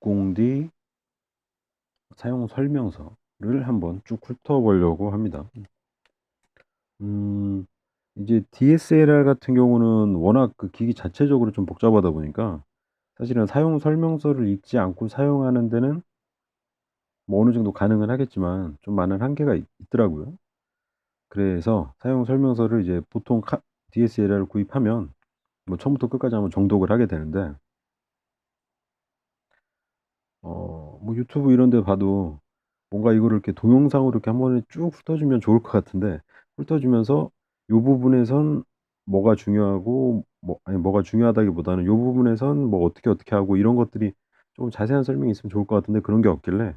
60D 사용 설명서를 한번 쭉 훑어보려고 합니다. 음, 이제 DSLR 같은 경우는 워낙 그 기기 자체적으로 좀 복잡하다 보니까 사실은 사용 설명서를 읽지 않고 사용하는 데는 뭐 어느 정도 가능은 하겠지만 좀 많은 한계가 있더라고요. 그래서 사용 설명서를 이제 보통 DSLR을 구입하면 뭐 처음부터 끝까지 한번 정독을 하게 되는데 뭐 유튜브 이런 데 봐도 뭔가 이거를 이렇게 동영상으로 이렇게 한 번에 쭉 훑어주면 좋을 것 같은데, 훑어주면서 요 부분에선 뭐가 중요하고 뭐 아니 뭐가 중요하다기보다는 요 부분에선 뭐 어떻게 하고 이런 것들이 좀 자세한 설명이 있으면 좋을 것 같은데 그런 게 없길래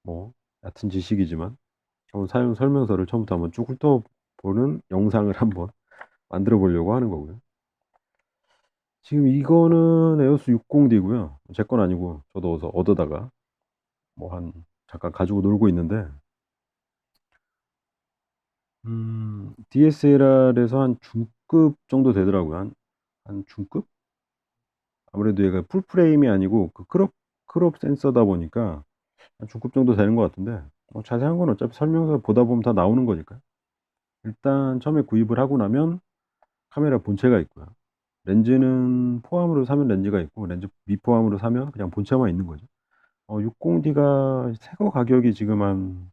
뭐 얕은 지식이지만 한번 사용 설명서를 처음부터 한번 쭉 훑어보는 영상을 한번 만들어 보려고 하는 거고요. 지금 이거는 에오스 60D고요. 제 건 아니고 저도 얻어다가 뭐 한 잠깐 가지고 놀고 있는데, DSLR에서 한 중급 정도 되더라고요. 한 중급? 아무래도 얘가 풀 프레임이 아니고 그 크롭 센서다 보니까 한 중급 정도 되는 것 같은데, 뭐 자세한 건 어차피 설명서 보다 보면 다 나오는 거니까요. 일단 처음에 구입을 하고 나면 카메라 본체가 있고요. 렌즈는 포함으로 사면 렌즈가 있고, 렌즈 미포함으로 사면 그냥 본체만 있는 거죠. 60D가 새거 가격이 지금 한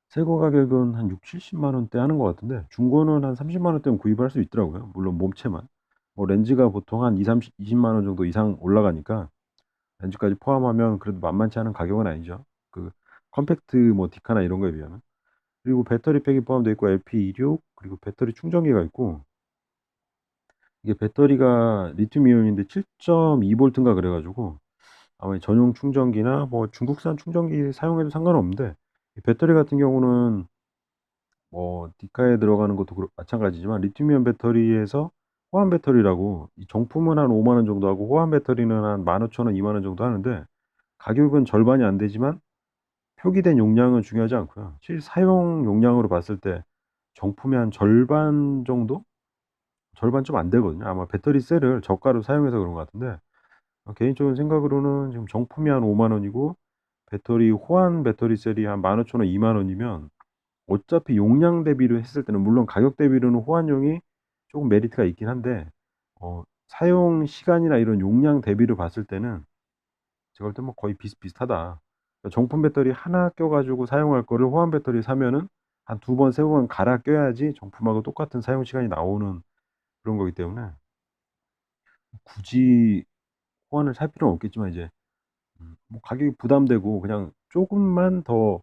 새거 가격은 한 6-70만 원대 하는 것 같은데, 중고는 한 30만 원대면 구입을 할 수 있더라고요. 물론 몸체만. 뭐 렌즈가 보통 한 20만 원 정도 이상 올라가니까 렌즈까지 포함하면 그래도 만만치 않은 가격은 아니죠. 그 컴팩트 뭐 디카나 이런 거에 비하면. 그리고 배터리팩이 포함되어 있고 LP26, 그리고 배터리 충전기가 있고, 이게 배터리가 리튬 이온인데 7.2V인가 그래 가지고 아마 전용 충전기나 뭐 중국산 충전기 사용해도 상관없는데, 이 배터리 같은 경우는 뭐 디카에 들어가는 것도 마찬가지지만 리튬이온 배터리에서 호환 배터리라고, 이 정품은 한 5만 원 정도 하고 호환 배터리는 한 15,000원, 2만 원 정도 하는데, 가격은 절반이 안 되지만 표기된 용량은 중요하지 않고요. 실 사용 용량으로 봤을 때 정품의 한 절반 정도? 절반 좀 안 되거든요. 아마 배터리 셀을 저가로 사용해서 그런 것 같은데, 개인적인 생각으로는 지금 정품이 한 5만 원이고 배터리 호환 배터리 셀이 한 15,000원, 2만 원이면 어차피 용량 대비로 했을 때는, 물론 가격 대비로는 호환용이 조금 메리트가 있긴 한데, 사용 시간이나 이런 용량 대비로 봤을 때는 제가 볼 때 뭐 거의 비슷비슷하다. 그러니까 정품 배터리 하나 껴가지고 사용할 거를 호환 배터리 사면은 한 두 번, 세 번 갈아 껴야지 정품하고 똑같은 사용 시간이 나오는 그런 거기 때문에 굳이 호환을 살 필요는 없겠지만, 이제 뭐 가격이 부담되고 그냥 조금만 더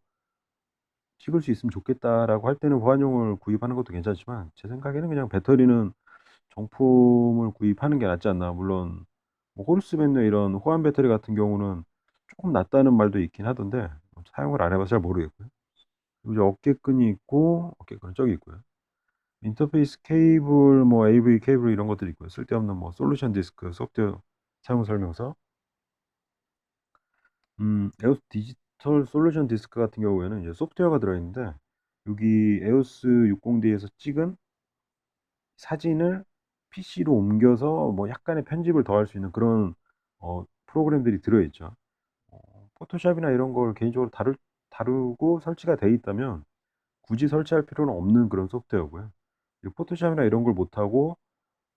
찍을 수 있으면 좋겠다라고 할 때는 호환용을 구입하는 것도 괜찮지만, 제 생각에는 그냥 배터리는 정품을 구입하는 게 낫지 않나. 물론 뭐 호르스맨의 이런 호환 배터리 같은 경우는 조금 낫다는 말도 있긴 하던데, 사용을 안 해봐서 잘 모르겠고요. 그리고 이제 어깨끈이 있고, 어깨끈은 저기 있고요. 인터페이스 케이블, 뭐 AV 케이블 이런 것들이 있고요. 쓸데없는 뭐 솔루션 디스크, 소프트웨어 사용 설명서. 에오스 디지털 솔루션 디스크 같은 경우에는 이제 소프트웨어가 들어있는데, 여기 에오스 60D에서 찍은 사진을 PC로 옮겨서 뭐 약간의 편집을 더 할 수 있는 그런 프로그램들이 들어있죠. 포토샵이나 이런 걸 개인적으로 다루고 설치가 돼 있다면 굳이 설치할 필요는 없는 그런 소프트웨어고요. 그리고 포토샵이나 이런 걸 못하고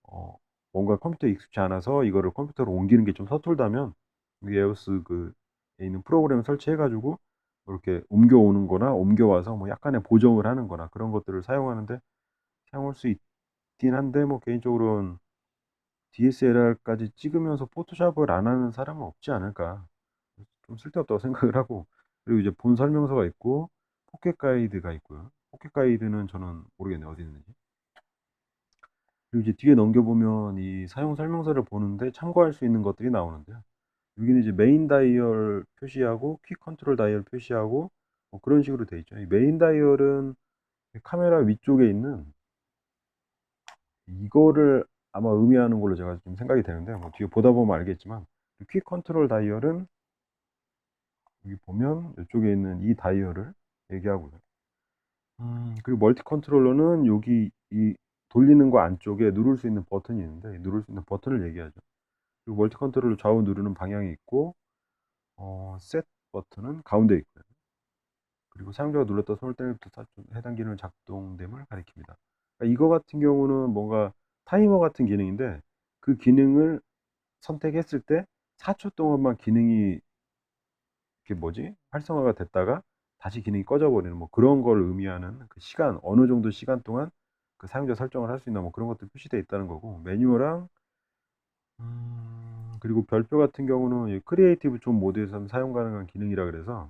어, 뭔가 컴퓨터에 익숙치 않아서 이거를 컴퓨터로 옮기는 게 좀 서툴다면, 이 에오스 에 있는 프로그램 설치해가지고 이렇게 옮겨오는 거나 옮겨와서 뭐 약간의 보정을 하는 거나 그런 것들을 사용하는데 사용할 수 있긴 한데, 뭐 개인적으로는 DSLR까지 찍으면서 포토샵을 안 하는 사람은 없지 않을까. 좀 쓸데없다고 생각을 하고, 그리고 이제 본 설명서가 있고 포켓 가이드가 있고요. 포켓 가이드는 저는 모르겠네요, 어디 있는지. 그리고 이제 뒤에 넘겨보면 이 사용 설명서를 보는데 참고할 수 있는 것들이 나오는데요. 여기는 이제 메인 다이얼 표시하고 퀵 컨트롤 다이얼 표시하고 뭐 그런 식으로 돼 있죠. 이 메인 다이얼은 카메라 위쪽에 있는 이거를 아마 의미하는 걸로 제가 좀 생각이 되는데, 뭐 뒤에 보다 보면 알겠지만, 퀵 컨트롤 다이얼은 여기 보면 이쪽에 있는 이 다이얼을 얘기하고요. 그리고 멀티 컨트롤러는 여기 이 돌리는 거 안쪽에 누를 수 있는 버튼이 있는데, 누를 수 있는 버튼을 얘기하죠. 그리고 멀티 컨트롤로 좌우 누르는 방향이 있고, 셋 버튼은 가운데 있고요. 그리고 사용자가 눌렀다 손을 떼는 부터 해당 기능은 작동됨을 가리킵니다. 그러니까 이거 같은 경우는 뭔가 타이머 같은 기능인데, 그 기능을 선택했을 때 4초 동안만 기능이 활성화가 됐다가 다시 기능이 꺼져버리는 뭐 그런 걸 의미하는 그 시간, 어느 정도 시간 동안 그 사용자 설정을 할 수 있나 뭐 그런 것들 표시되어 있다는 거고, 매뉴얼랑 그리고 별표 같은 경우는 이 크리에이티브 존 모드에서는 사용 가능한 기능이라 그래서,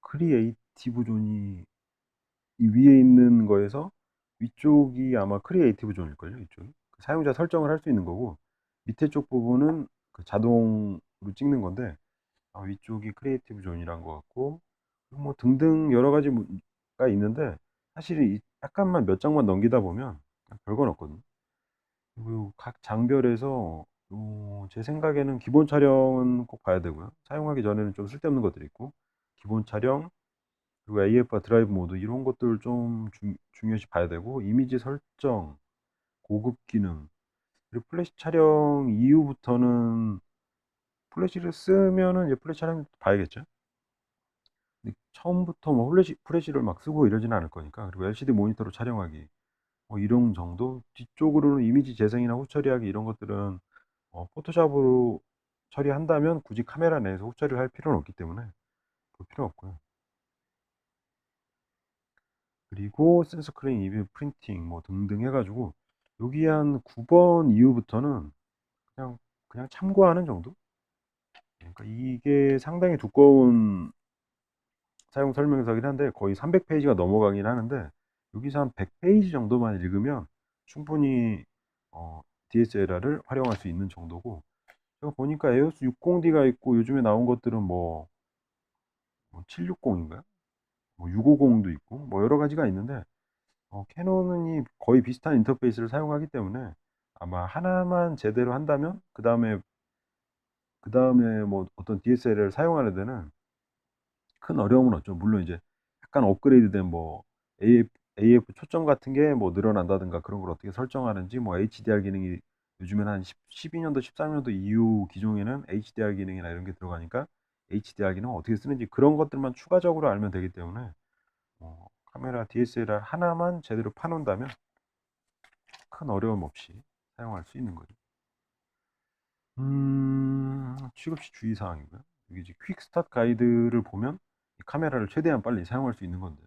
크리에이티브 존이 이 위에 있는 거에서 위쪽이 아마 크리에이티브 존일걸요. 이쪽이 그 사용자 설정을 할 수 있는 거고, 밑에 쪽 부분은 그 자동으로 찍는 건데, 위쪽이 크리에이티브 존이란 것 같고, 뭐 등등 여러 가지가 있는데, 사실 약간만 몇 장만 넘기다 보면 별건 없거든요. 그리고 각 장별에서 제 생각에는 기본 촬영은 꼭 봐야 되고요. 사용하기 전에는 좀 쓸데없는 것들이 있고, 기본 촬영, 그리고 AF와 드라이브 모드 이런 것들 좀 중요시 봐야 되고, 이미지 설정, 고급 기능, 그리고 플래시 촬영 이후부터는 플래시를 쓰면은 이제 플래시 촬영 봐야겠죠. 근데 처음부터 뭐 플래시를 막 쓰고 이러지는 않을 거니까. 그리고 LCD 모니터로 촬영하기 뭐 이런 정도. 뒤쪽으로는 이미지 재생이나 후처리하기 이런 것들은 포토샵으로 처리한다면 굳이 카메라 내에서 후처리를 할 필요는 없기 때문에 볼 필요 없고요. 그리고 센서 클린, 이뷰 프린팅 뭐 등등 해가지고 여기 한 9번 이후부터는 그냥 참고하는 정도. 그러니까 이게 상당히 두꺼운 사용 설명서긴 한데 거의 300페이지가 넘어가긴 하는데, 여기서 한 100페이지 정도만 읽으면 충분히 DSLR을 활용할 수 있는 정도고, 제가 보니까 에오스 60D가 있고 요즘에 나온 것들은 뭐 760인가요? 뭐 650도 있고 뭐 여러 가지가 있는데, 캐논이 거의 비슷한 인터페이스를 사용하기 때문에 아마 하나만 제대로 한다면 그 다음에 뭐 어떤 DSLR을 사용하는 데는 큰 어려움은 없죠. 물론 이제 약간 업그레이드된 뭐 AF 초점 같은 게 뭐 늘어난다든가 그런 걸 어떻게 설정하는지, 뭐 HDR 기능이 요즘에는 한 12년도 13년도 이후 기종에는 HDR 기능이나 이런 게 들어가니까 HDR 기능 어떻게 쓰는지 그런 것들만 추가적으로 알면 되기 때문에, 카메라 DSLR 하나만 제대로 파놓는다면 큰 어려움 없이 사용할 수 있는 거죠. 취급시 주의사항이고요. 여기 이제 퀵 스타트 가이드를 보면 이 카메라를 최대한 빨리 사용할 수 있는 건데,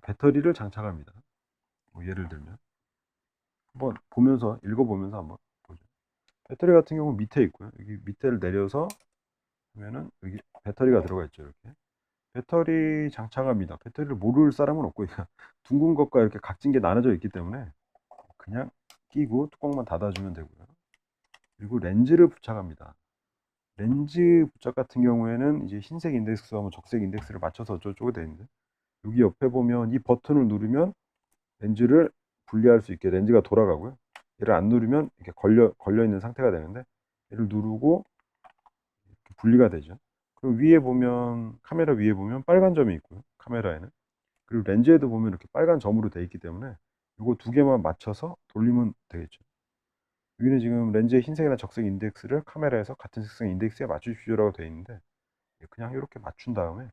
배터리를 장착합니다. 뭐 예를 들면 한번 보면서 읽어보면서 한번 보죠. 배터리 같은 경우는 밑에 있고요. 여기 밑에를 내려서 보면은 여기 배터리가 들어가 있죠. 이렇게 배터리 장착합니다. 배터리를 모를 사람은 없고 둥근 것과 이렇게 각진 게 나눠져 있기 때문에 그냥 끼고 뚜껑만 닫아주면 되고요. 그리고 렌즈를 부착합니다. 렌즈 부착 같은 경우에는 이제 흰색 인덱스와 적색 인덱스를 맞춰서 어쩌고저쩌고 되어 있는데, 여기 옆에 보면 이 버튼을 누르면 렌즈를 분리할 수 있게 렌즈가 돌아가고요. 얘를 안 누르면 이렇게 걸려 있는 상태가 되는데, 얘를 누르고 이렇게 분리가 되죠. 그리고 위에 보면 카메라 위에 보면 빨간 점이 있고요. 카메라에는. 그리고 렌즈에도 보면 이렇게 빨간 점으로 되어 있기 때문에 이거 두 개만 맞춰서 돌리면 되겠죠. 여기는 지금 렌즈의 흰색이나 적색 인덱스를 카메라에서 같은 색상 인덱스에 맞추십시오라고 되어 있는데, 그냥 이렇게 맞춘 다음에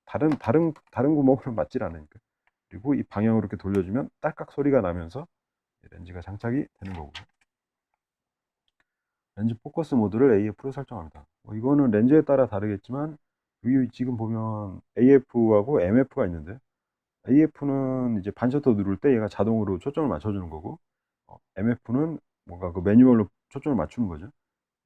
다른 구멍을 맞질 않으니까, 그리고 이 방향으로 이렇게 돌려주면 딸깍 소리가 나면서 렌즈가 장착이 되는 거고요. 렌즈 포커스 모드를 AF로 설정합니다. 이거는 렌즈에 따라 다르겠지만 여기 지금 보면 AF하고 MF가 있는데, AF는 이제 반셔터 누를 때 얘가 자동으로 초점을 맞춰주는 거고, MF는 뭔가 그 매뉴얼로 초점을 맞추는 거죠.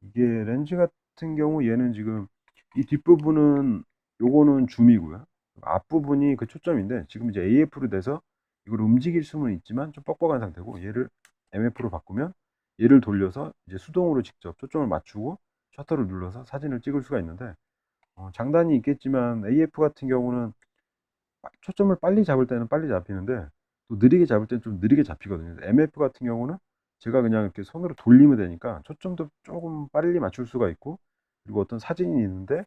이게 렌즈 같은 경우 얘는 지금 이 뒷부분은 요거는 줌이고요. 앞부분이 그 초점인데 지금 이제 AF로 돼서 이걸 움직일 수는 있지만 좀 뻑뻑한 상태고, 얘를 MF로 바꾸면 얘를 돌려서 이제 수동으로 직접 초점을 맞추고 셔터를 눌러서 사진을 찍을 수가 있는데, 장단이 있겠지만 AF 같은 경우는 초점을 빨리 잡을 때는 빨리 잡히는데 또 느리게 잡을 때는 좀 느리게 잡히거든요. MF 같은 경우는 제가 그냥 이렇게 손으로 돌리면 되니까 초점도 조금 빨리 맞출 수가 있고, 그리고 어떤 사진이 있는데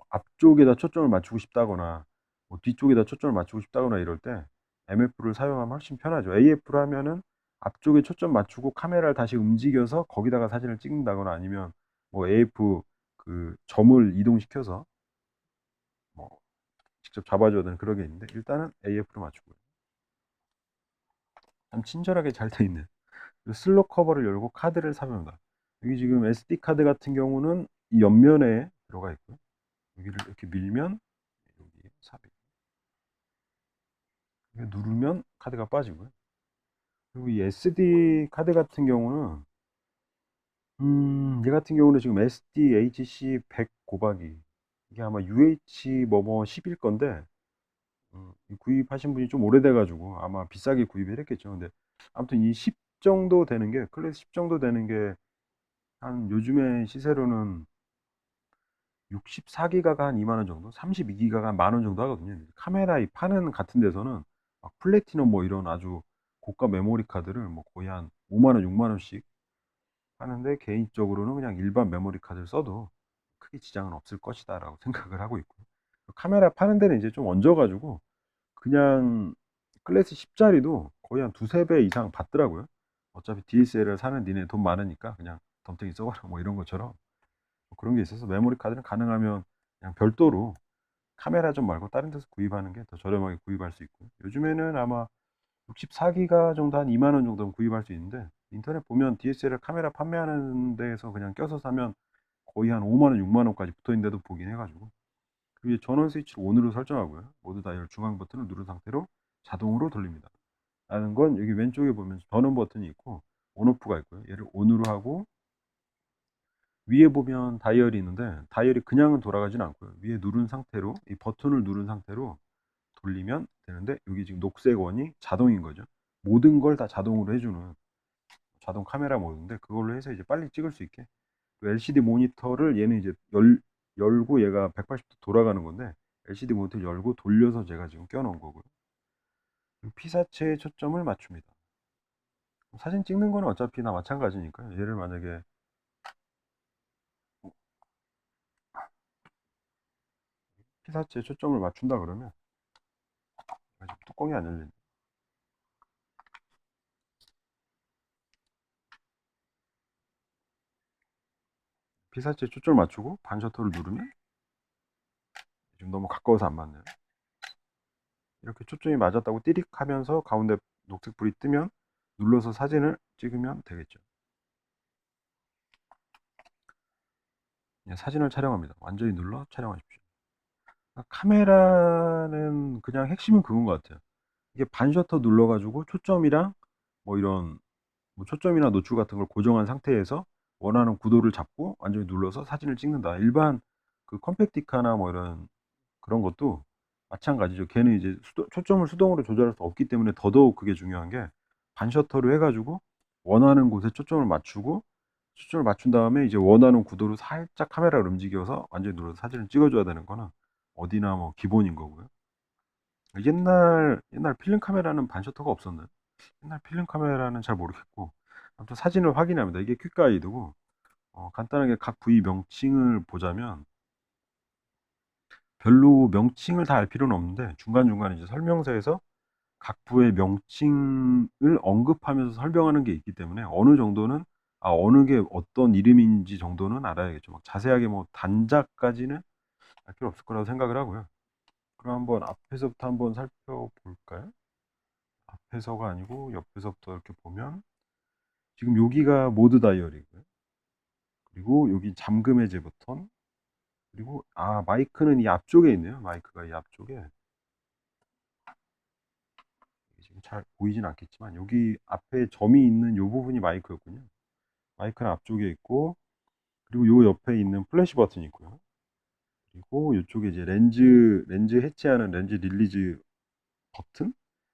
앞쪽에다 초점을 맞추고 싶다거나 뭐 뒤쪽에다 초점을 맞추고 싶다거나 이럴 때 MF를 사용하면 훨씬 편하죠. AF로 하면은 앞쪽에 초점 맞추고 카메라를 다시 움직여서 거기다가 사진을 찍는다거나 아니면 뭐 AF 그 점을 이동시켜서 뭐 직접 잡아줘야 되는 그런 게 있는데 일단은 AF로 맞추고요. 참 친절하게 잘 돼 있는 슬롯 커버를 열고 카드를 삽입니다. 여기 지금 SD 카드 같은 경우는 이 옆면에 들어가 있고요. 여기를 이렇게 밀면 여기 삽입. 누르면 카드가 빠지고요. 그리고 이 SD 카드 같은 경우는 얘 같은 경우는 지금 SDHC 100 곱하기 이게 아마 UH 뭐뭐 10일 건데 구입하신 분이 좀 오래돼 가지고 아마 비싸게 구입을 했겠죠. 근데 아무튼 이 10 정도 되는 게 클래스 10 정도 되는 게 한 요즘에 시세로는 64기가가 한 2만 원 정도, 32기가가 한 10,000원 정도 하거든요. 카메라 이 파는 같은 데서는 막 플래티넘 뭐 이런 아주 고가 메모리 카드를 뭐 거의 한 5만 원, 6만 원씩 하는데 개인적으로는 그냥 일반 메모리 카드를 써도 크게 지장은 없을 것이다라고 생각을 하고 있고요. 카메라 파는 데는 이제 좀 얹어가지고 그냥 클래스 10짜리도 거의 한 두세 배 이상 받더라고요. 어차피 DSLR 사는 니네 돈 많으니까 그냥 덤탱이 써봐라 뭐 이런 것처럼 뭐 그런 게 있어서 메모리 카드는 가능하면 그냥 별도로 카메라 좀 말고 다른 데서 구입하는 게 더 저렴하게 구입할 수 있고요. 요즘에는 아마 64기가 정도 한 2만 원 정도는 구입할 수 있는데 인터넷 보면 DSLR 카메라 판매하는 데에서 그냥 껴서 사면 거의 한 5만 원, 6만 원까지 붙어 있는데도 보긴 해가지고 그게 전원 스위치를 ON으로 설정하고요. 모두 다이얼 중앙 버튼을 누른 상태로 자동으로 돌립니다. 라는 건 여기 왼쪽에 보면 전원 버튼이 있고 온오프가 있고요. 얘를 ON으로 하고 위에 보면 다이얼이 있는데 다이얼이 그냥은 돌아가진 않고요. 위에 누른 상태로 이 버튼을 누른 상태로 돌리면 되는데 여기 지금 녹색 원이 자동인 거죠. 모든 걸 다 자동으로 해주는 자동 카메라 모드인데 그걸로 해서 이제 빨리 찍을 수 있게 LCD 모니터를 얘는 이제 열고 얘가 180도 돌아가는 건데 LCD 모니터를 열고 돌려서 제가 지금 껴놓은 거고요. 피사체에 초점을 맞춥니다. 사진 찍는 거는 어차피 나 마찬가지니까 얘를 만약에 피사체에 초점을 맞춘다 그러면 뚜껑이 안 열리네. 피사체에 초점을 맞추고 반셔터를 누르면 지금 너무 가까워서 안 맞네요. 이렇게 초점이 맞았다고 띠릭 하면서 가운데 녹색 불이 뜨면 눌러서 사진을 찍으면 되겠죠. 사진을 촬영합니다. 완전히 눌러 촬영하십시오. 카메라는 그냥 핵심은 그건 것 같아요. 이게 반셔터 눌러가지고 초점이랑 뭐 이런 뭐 초점이나 노출 같은 걸 고정한 상태에서 원하는 구도를 잡고 완전히 눌러서 사진을 찍는다. 일반 그 컴팩티카나 뭐 이런 그런 것도 마찬가지죠. 걔는 이제 초점을 수동으로 조절할 수 없기 때문에 더더욱 그게 중요한 게 반셔터로 해가지고 원하는 곳에 초점을 맞추고 초점을 맞춘 다음에 이제 원하는 구도로 살짝 카메라를 움직여서 완전히 눌러서 사진을 찍어줘야 되는 거는 어디나 뭐 기본인 거고요. 옛날 필름 카메라는 반셔터가 없었나요? 옛날 필름 카메라는 잘 모르겠고 아무튼 사진을 확인합니다. 이게 퀵 가이드고 간단하게 각 부위 명칭을 보자면 별로 명칭을 다 알 필요는 없는데 중간중간에 이제 설명서에서 각 부의 명칭을 언급하면서 설명하는 게 있기 때문에 어느 정도는 어느 게 어떤 이름인지 정도는 알아야겠죠. 막 자세하게 뭐 단자까지는 알 필요 없을 거라고 생각을 하고요. 그럼 한번 앞에서부터 한번 살펴볼까요? 앞에서가 아니고 옆에서부터 이렇게 보면 지금 여기가 모드 다이얼이고요. 그리고 여기 잠금 해제 버튼. 그리고 마이크는 이 앞쪽에 있네요. 마이크가 이 앞쪽에 지금 잘 보이진 않겠지만 여기 앞에 점이 있는 이 부분이 마이크였군요. 마이크는 앞쪽에 있고 그리고 요 옆에 있는 플래시 버튼이 있고요. 그리고 이쪽에 이제 렌즈 해체하는 렌즈 릴리즈 버튼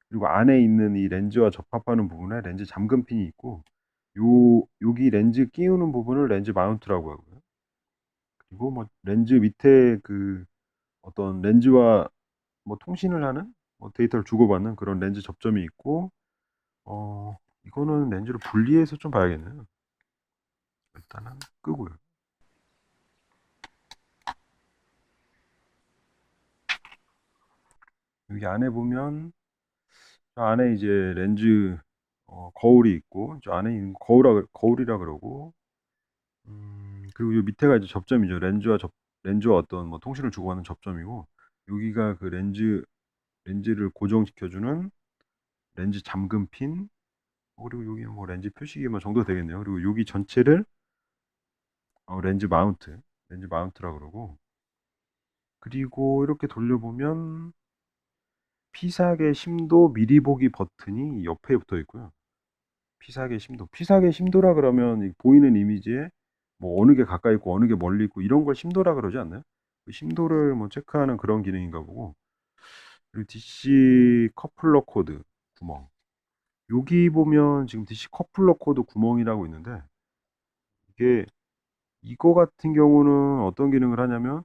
그리고 안에 있는 이 렌즈와 접합하는 부분에 렌즈 잠금 핀이 있고 여기 렌즈 끼우는 부분을 렌즈 마운트라고 하고요. 그리고 뭐 렌즈 밑에 그 어떤 렌즈와 뭐 통신을 하는 뭐 데이터를 주고받는 그런 렌즈 접점이 있고 이거는 렌즈를 분리해서 좀 봐야겠네요. 일단은 끄고요. 여기 안에 보면 저 안에 이제 렌즈 거울이 있고 저 안에 있는 거울이라 그러고 그리고 요 밑에가 이제 접점이죠. 렌즈와 어떤 뭐 통신을 주고받는 접점이고 여기가 그 렌즈를 고정시켜 주는 렌즈 잠금 핀 그리고 여기는 뭐 렌즈 표시기 뭐 정도 되겠네요. 그리고 여기 전체를 렌즈 마운트라 그러고 그리고 이렇게 돌려보면 피사계 심도 미리 보기 버튼이 옆에 붙어 있고요. 피사계 심도라 그러면 보이는 이미지에 뭐 어느 게 가까이 있고 어느 게 멀리 있고 이런 걸 심도라 그러지 않나요? 그 심도를 뭐 체크하는 그런 기능인가 보고 그리고 DC 커플러 코드 구멍 여기 보면 지금 DC 커플러 코드 구멍이라고 있는데 이게 이거 같은 경우는 어떤 기능을 하냐면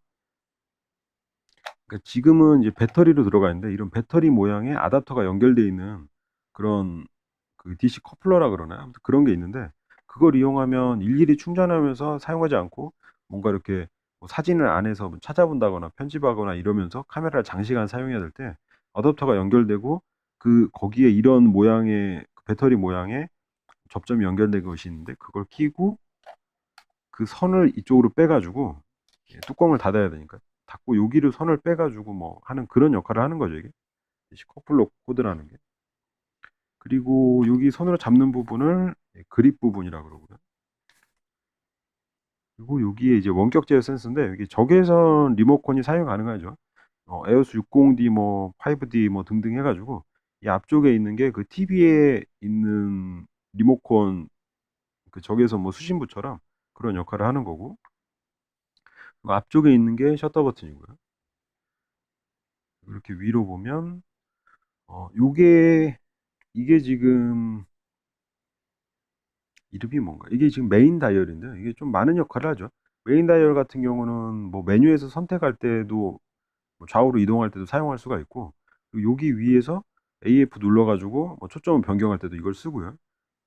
그러니까 지금은 이제 배터리로 들어가 있는데 이런 배터리 모양의 아답터가 연결되어 있는 그런 그 DC 커플러라 그러나요? 아무튼 그런 게 있는데 그걸 이용하면 일일이 충전하면서 사용하지 않고 뭔가 이렇게 뭐 사진을 안에서 뭐 찾아본다거나 편집하거나 이러면서 카메라를 장시간 사용해야 될 때 어댑터가 연결되고 그 거기에 이런 모양의 그 배터리 모양의 접점이 연결된 것이 있는데 그걸 끼고 그 선을 이쪽으로 빼가지고 뚜껑을 닫아야 되니까 닫고 여기를 선을 빼가지고 뭐 하는 그런 역할을 하는 거죠 이게 커플러 코드라는 게 그리고 여기 손으로 잡는 부분을 그립 부분이라 그러고요 그리고 여기에 이제 원격 제어 센서인데 여기 적외선 리모컨이 사용 가능하죠 에어스 60D 뭐 5D 뭐 등등 해가지고 이 앞쪽에 있는 게 그 TV에 있는 리모컨 그 적외선 뭐 수신부처럼 그런 역할을 하는 거고 그 앞쪽에 있는 게 셔터 버튼이고요 이렇게 위로 보면 요게 이게 지금 이름이 뭔가 이게 지금 메인 다이얼인데 이게 좀 많은 역할을 하죠 메인 다이얼 같은 경우는 뭐 메뉴에서 선택할 때도 뭐 좌우로 이동할 때도 사용할 수가 있고 그리고 여기 위에서 AF 눌러가지고 뭐 초점을 변경할 때도 이걸 쓰고요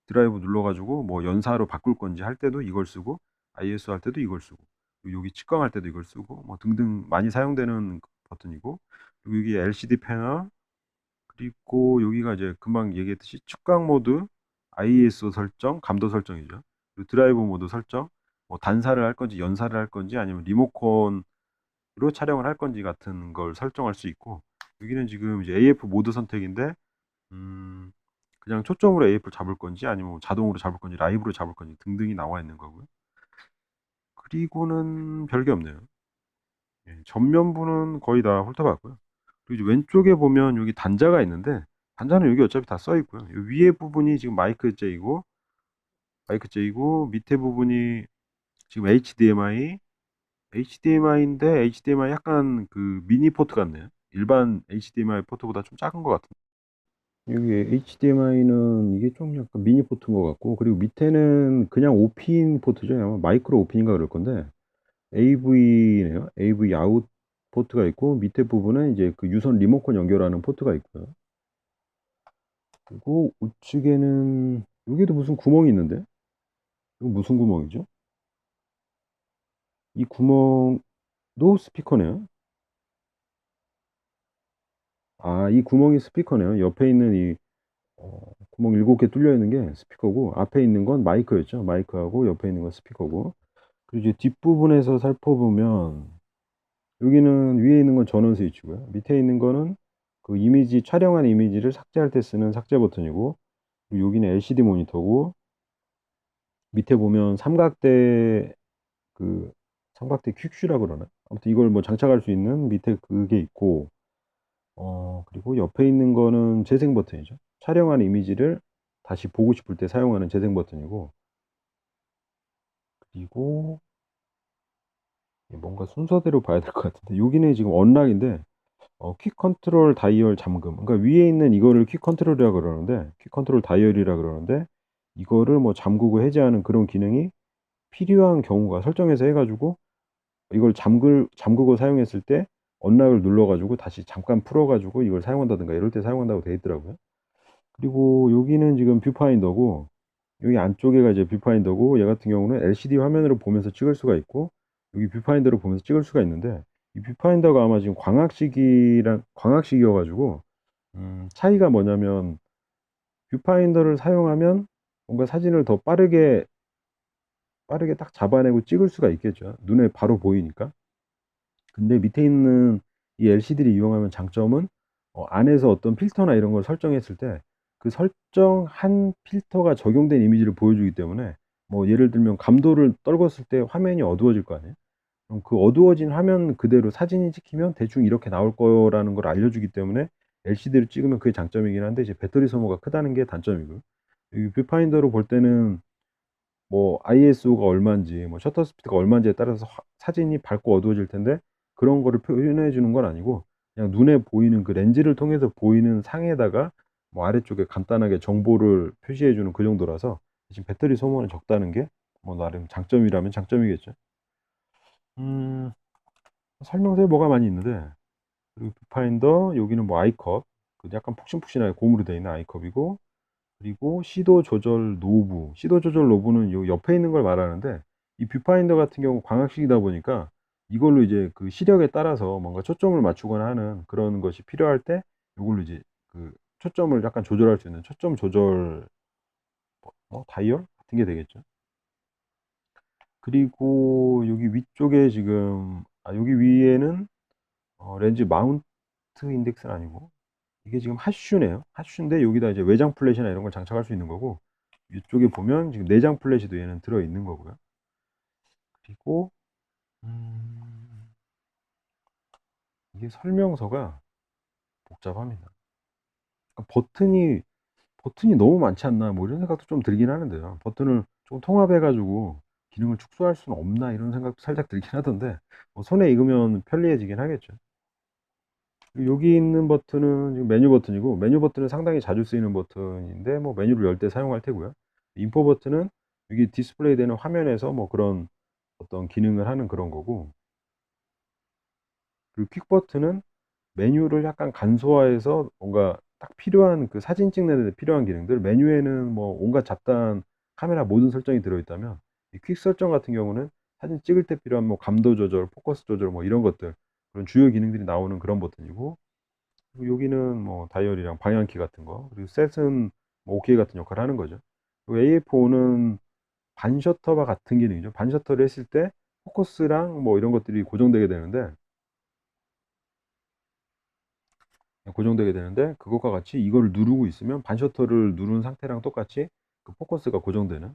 드라이브 눌러가지고 뭐 연사로 바꿀 건지 할 때도 이걸 쓰고 ISO 할 때도 이걸 쓰고 그리고 여기 측정할 때도 이걸 쓰고 뭐 등등 많이 사용되는 버튼이고 그리고 여기 LCD 패널 그리고 여기가 이제 금방 얘기했듯이 측강 모드, ISO 설정, 감도 설정이죠. 그리고 드라이브 모드 설정, 뭐 단사를 할 건지 연사를 할 건지 아니면 리모컨으로 촬영을 할 건지 같은 걸 설정할 수 있고 여기는 지금 이제 AF 모드 선택인데 음, 그냥 초점으로 AF를 잡을 건지 아니면 뭐 자동으로 잡을 건지 라이브로 잡을 건지 등등이 나와 있는 거고요. 그리고는 별게 없네요. 전면부는 거의 다 훑어봤고요. 그리고 이제 왼쪽에 보면 여기 단자가 있는데 단자는 여기 어차피 다 써 있고요. 요 위에 부분이 지금 마이크 J이고 밑에 부분이 지금 HDMI인데 HDMI 약간 그 미니 포트 같네요. 일반 HDMI 포트보다 좀 작은 것 같은데. 여기 HDMI는 이게 좀 약간 미니 포트인 것 같고 그리고 밑에는 그냥 5핀 포트죠. 아마 마이크로 5핀인가 그럴 건데 AV네요. AV 아웃 포트가 있고 밑에 부분은 이제 그 유선 리모컨 연결하는 포트가 있고요. 그리고 우측에는 여기도 무슨 구멍이 있는데 이거 무슨 구멍이죠? 이 구멍도 스피커네요. 아, 이 구멍이 스피커네요. 옆에 있는 이 구멍 7개 뚫려 있는 게 스피커고 앞에 있는 건 마이크였죠. 마이크하고 옆에 있는 건 스피커고 그리고 이제 뒷부분에서 살펴보면 여기는 위에 있는 건 전원 스위치고요. 밑에 있는 거는 그 이미지 촬영한 이미지를 삭제할 때 쓰는 삭제 버튼이고 그리고 여기는 LCD 모니터고 밑에 보면 그 삼각대 퀵슈라 그러나 아무튼 이걸 뭐 장착할 수 있는 밑에 그게 있고 그리고 옆에 있는 거는 재생 버튼이죠. 촬영한 이미지를 다시 보고 싶을 때 사용하는 재생 버튼이고 그리고 뭔가 순서대로 봐야 될 것 같은데 여기는 지금 언락인데 퀵 컨트롤 다이얼 잠금 그러니까 위에 있는 이거를 퀵 컨트롤이라 그러는데 퀵 컨트롤 다이얼이라 그러는데 이거를 뭐 잠그고 해제하는 그런 기능이 필요한 경우가 설정해서 해가지고 이걸 잠그고 사용했을 때 언락을 눌러가지고 다시 잠깐 풀어가지고 이걸 사용한다든가 이럴 때 사용한다고 되어 있더라고요. 그리고 여기는 지금 뷰파인더고 여기 안쪽에가 이제 뷰파인더고 얘 같은 경우는 LCD 화면으로 보면서 찍을 수가 있고 여기 뷰파인더로 보면서 찍을 수가 있는데 이 뷰파인더가 아마 지금 광학식이어가지고 차이가 뭐냐면 뷰파인더를 사용하면 뭔가 사진을 더 빠르게 딱 잡아내고 찍을 수가 있겠죠. 눈에 바로 보이니까. 근데 밑에 있는 이 LCD를 이용하면 장점은 안에서 어떤 필터나 이런 걸 설정했을 때 그 설정한 필터가 적용된 이미지를 보여주기 때문에 뭐 예를 들면 감도를 떨궜을 때 화면이 어두워질 거 아니에요. 그럼 그 어두워진 화면 그대로 사진이 찍히면 대충 이렇게 나올 거라는 걸 알려주기 때문에 LCD로 찍으면 그게 장점이긴 한데 이제 배터리 소모가 크다는 게 단점이고요. 이 뷰파인더로 볼 때는 뭐 ISO가 얼마인지 뭐 셔터 스피드가 얼마인지에 따라서 사진이 밝고 어두워질 텐데 그런 거를 표현해 주는 건 아니고 그냥 눈에 보이는 그 렌즈를 통해서 보이는 상에다가 뭐 아래쪽에 간단하게 정보를 표시해 주는 그 정도라서 지금 배터리 소모는 적다는 게 뭐 나름 장점이라면 장점이겠죠. 음, 설명서에 뭐가 많이 있는데 그리고 뷰파인더 여기는 뭐 아이컵 그 약간 푹신푹신하게 고무로 되어 있는 아이컵이고 그리고 시도 조절 노브 시도 조절 노브는 요 옆에 있는 걸 말하는데 이 뷰파인더 같은 경우 광학식이다 보니까 이걸로 이제 그 시력에 따라서 뭔가 초점을 맞추거나 하는 그런 것이 필요할 때 이걸로 이제 그 초점을 약간 조절할 수 있는 초점 조절 다이얼 같은 게 되겠죠. 그리고 여기 위쪽에 지금 여기 위에는 렌즈 마운트 인덱스는 아니고 이게 지금 핫슈네요. 핫슈인데 여기다 이제 외장 플래시나 이런 걸 장착할 수 있는 거고 이쪽에 보면 지금 내장 플래시도 얘는 들어 있는 거고요. 그리고 이게 설명서가 복잡합니다. 그러니까 버튼이 너무 많지 않나 뭐 이런 생각도 좀 들긴 하는데요. 버튼을 좀 통합해가지고 기능을 축소할 수는 없나 이런 생각도 살짝 들긴 하던데 뭐 손에 익으면 편리해지긴 하겠죠. 여기 있는 버튼은 지금 메뉴 버튼이고 메뉴 버튼은 상당히 자주 쓰이는 버튼인데 뭐 메뉴를 열 때 사용할 테고요. 인포 버튼은 여기 디스플레이 되는 화면에서 뭐 그런 어떤 기능을 하는 그런 거고 그리고 퀵 버튼은 메뉴를 약간 간소화해서 뭔가 딱 필요한 그 사진 찍는 데 필요한 기능들 메뉴에는 뭐 온갖 잡다한 카메라 모든 설정이 들어있다면 이 퀵 설정 같은 경우는 사진 찍을 때 필요한 뭐 감도 조절, 포커스 조절 뭐 이런 것들 그런 주요 기능들이 나오는 그런 버튼이고 그리고 여기는 뭐 다이얼이랑 방향키 같은 거 그리고 셋은 뭐 오케이 같은 역할을 하는 거죠. 그리고 AF5는 반셔터바 같은 기능이죠. 반셔터를 했을 때 포커스랑 뭐 이런 것들이 고정되게 되는데 그것과 같이 이거를 누르고 있으면 반셔터를 누른 상태랑 똑같이 그 포커스가 고정되는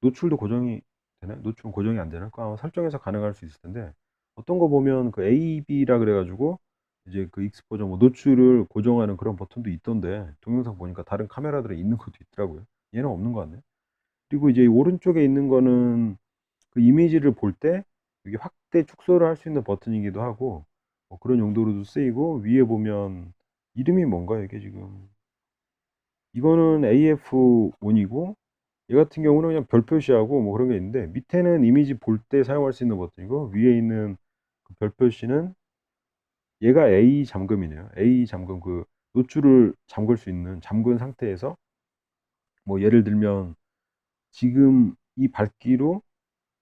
노출도 고정이 되나? 노출은 고정이 안 되나? 그거 아마 설정해서 가능할 수 있을 텐데 어떤 거 보면 그 AB라 그래가지고 이제 그 익스포저 뭐 노출을 고정하는 그런 버튼도 있던데 동영상 보니까 다른 카메라들에 있는 것도 있더라고요. 얘는 없는 것 같네. 그리고 이제 오른쪽에 있는 거는 그 이미지를 볼 때 이게 확대 축소를 할 수 있는 버튼이기도 하고 뭐 그런 용도로도 쓰이고 위에 보면 이름이 뭔가 이게 지금 이거는 AF1이고 얘 같은 경우는 그냥 별 표시하고 뭐 그런 게 있는데 밑에는 이미지 볼 때 사용할 수 있는 버튼이고 위에 있는 그별 표시는 얘가 A 잠금이네요. A 잠금 그 노출을 잠글 수 있는 잠근 상태에서 뭐 예를 들면 지금 이 밝기로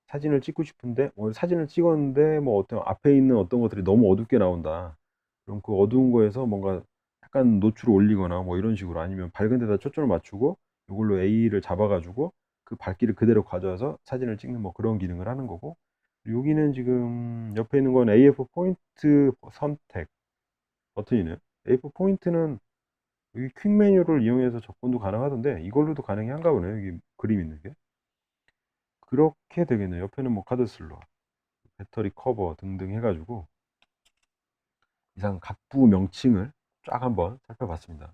사진을 찍고 싶은데 사진을 찍었는데 뭐 어떤 앞에 있는 어떤 것들이 너무 어둡게 나온다. 그럼 그 어두운 거에서 뭔가 약간 노출을 올리거나 뭐 이런 식으로 아니면 밝은 데다 초점을 맞추고 이걸로 A를 잡아가지고 그 밝기를 그대로 가져와서 사진을 찍는 뭐 그런 기능을 하는 거고 여기는 지금 옆에 있는 건 AF 포인트 선택 버튼이네요. AF 포인트는 여기 퀵 메뉴를 이용해서 접근도 가능하던데 이걸로도 가능한가 보네요. 여기 그림 있는 게. 그렇게 되겠네요. 옆에는 뭐 카드 슬롯, 배터리 커버 등등 해가지고 이상 각부 명칭을 쫙 한번 살펴봤습니다.